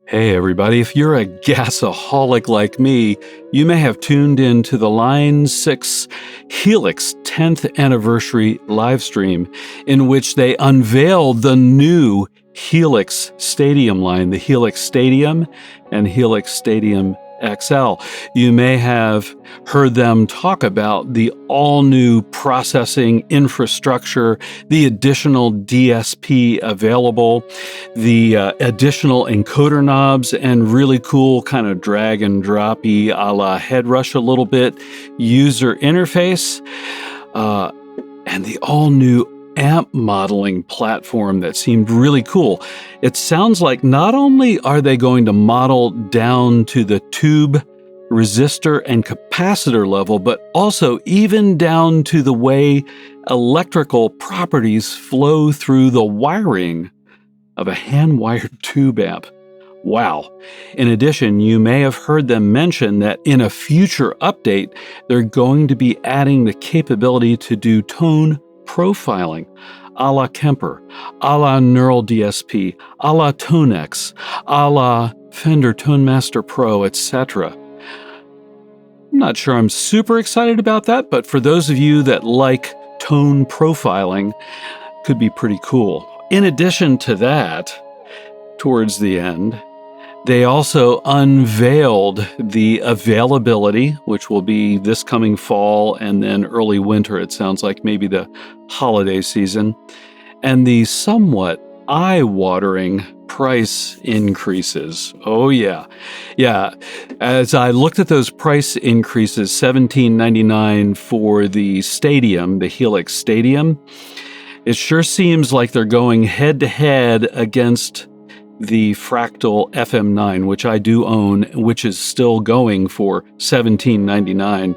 Hey everybody, if you're a gasaholic like me, you may have tuned in to the Line 6 Helix 10th anniversary live stream in which they unveiled the new Helix Stadium line, the Helix Stadium and Helix Stadium XL. You may have heard them talk about the all-new processing infrastructure, the additional DSP available, the additional encoder knobs, and really cool kind of drag and droppy a la Headrush a little bit user interface, and the all-new amp modeling platform that seemed really cool. It sounds like not only are they going to model down to the tube, resistor, and capacitor level, but also even down to the way electrical properties flow through the wiring of a hand-wired tube amp. Wow. In addition, you may have heard them mention that in a future update, they're going to be adding the capability to do tone profiling, a la Kemper, a la Neural DSP, a la Tonex, a la Fender ToneMaster Pro, etc. I'm not sure I'm super excited about that, but for those of you that like tone profiling, could be pretty cool. In addition to that, towards the end, they also unveiled the availability, which will be this coming fall and then early winter. It sounds like maybe the holiday season, and the somewhat eye-watering price increases. Oh yeah. As I looked at those price increases, $17.99 for the Stadium, the Helix Stadium, it sure seems like they're going head-to-head against the Fractal FM9, which I do own, which is still going for $17.99,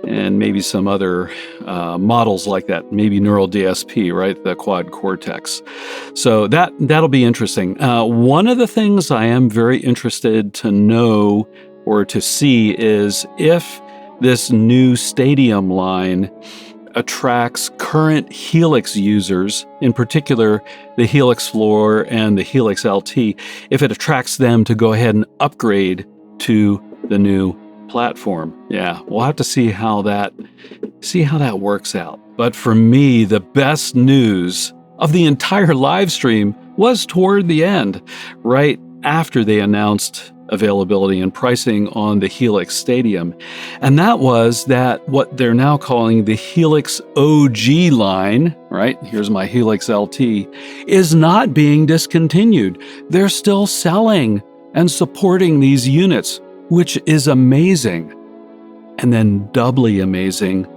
and maybe some other models like that, maybe Neural DSP, right, the Quad Cortex. So that'll be interesting. One of the things I am very interested to know or to see is if this new Stadium line attracts current Helix users, in particular the Helix Floor and the Helix LT, if it attracts them to go ahead and upgrade to the new platform. Yeah, we'll have to see how that works out. But for me, the best news of the entire live stream was toward the end, right after they announced availability and pricing on the Helix Stadium. And that was that what they're now calling the Helix OG line, right? Here's my Helix LT, is not being discontinued. They're still selling and supporting these units, which is amazing. And then doubly amazing,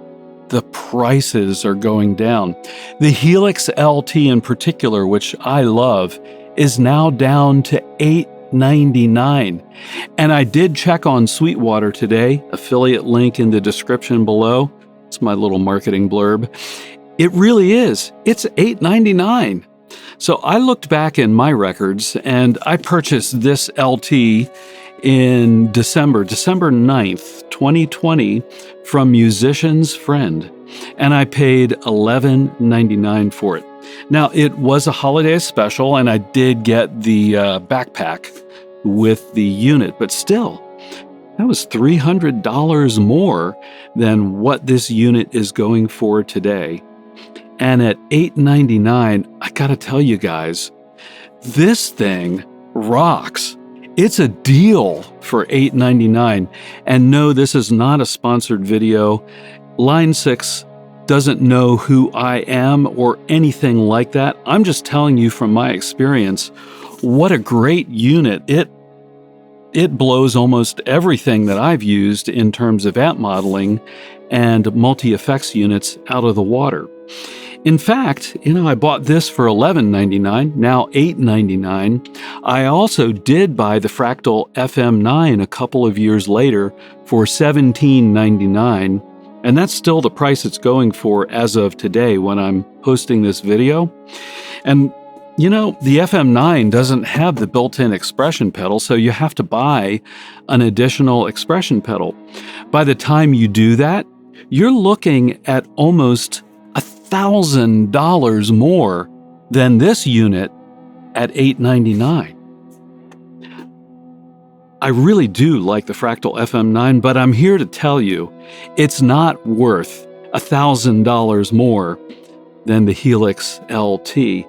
the prices are going down. The Helix LT in particular, which I love, is now down to $899. And I did check on Sweetwater today, affiliate link in the description below. It's my little marketing blurb. It really is. It's $899. So I looked back in my records and I purchased this LT in December 9th, 2020 from Musician's Friend, and I paid $11.99 for it. Now, it was a holiday special, and I did get the backpack with the unit, but still, that was $300 more than what this unit is going for today. And at $899, I gotta tell you guys, this thing rocks. It's a deal for $899. And no, this is not a sponsored video. Line 6 doesn't know who I am or anything like that. I'm just telling you from my experience, what a great unit. It blows almost everything that I've used in terms of amp modeling and multi-effects units out of the water. In fact, I bought this for $11.99, now $8.99. I also did buy the Fractal FM9 a couple of years later for $17.99, and that's still the price it's going for as of today when I'm posting this video. And, the FM9 doesn't have the built-in expression pedal, so you have to buy an additional expression pedal. By the time you do that, you're looking at almost $1,000 more than this unit at $899. I really do like the Fractal FM9, but I'm here to tell you it's not worth $1,000 more than the Helix LT.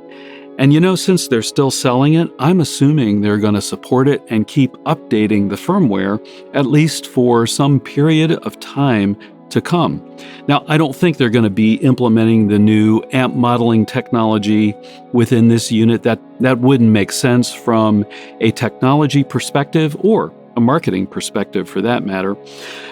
And since they're still selling it, I'm assuming they're going to support it and keep updating the firmware, at least for some period of time to come. Now, I don't think they're going to be implementing the new amp modeling technology within this unit. That wouldn't make sense from a technology perspective or a marketing perspective for that matter.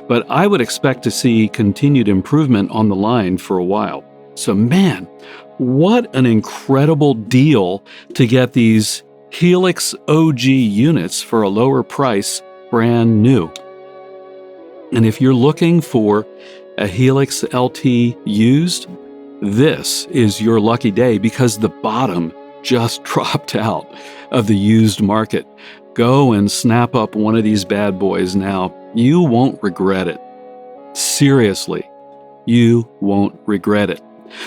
But I would expect to see continued improvement on the line for a while. So man, what an incredible deal to get these Helix OG units for a lower price, brand new. And if you're looking for a Helix LT used, this is your lucky day because the bottom just dropped out of the used market. Go and snap up one of these bad boys now. You won't regret it. Seriously, you won't regret it.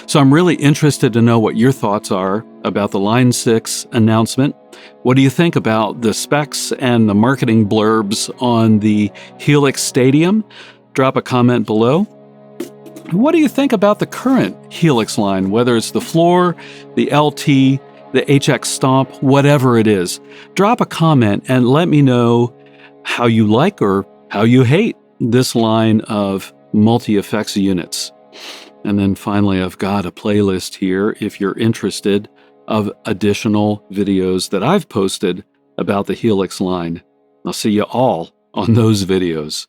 So I'm really interested to know what your thoughts are about the Line 6 announcement. What do you think about the specs and the marketing blurbs on the Helix Stadium? Drop a comment below. What do you think about the current Helix line, whether it's the Floor, the LT, the HX Stomp, whatever it is? Drop a comment and let me know how you like or how you hate this line of multi-effects units. And then finally, I've got a playlist here, if you're interested, of additional videos that I've posted about the Helix line. I'll see you all on those videos.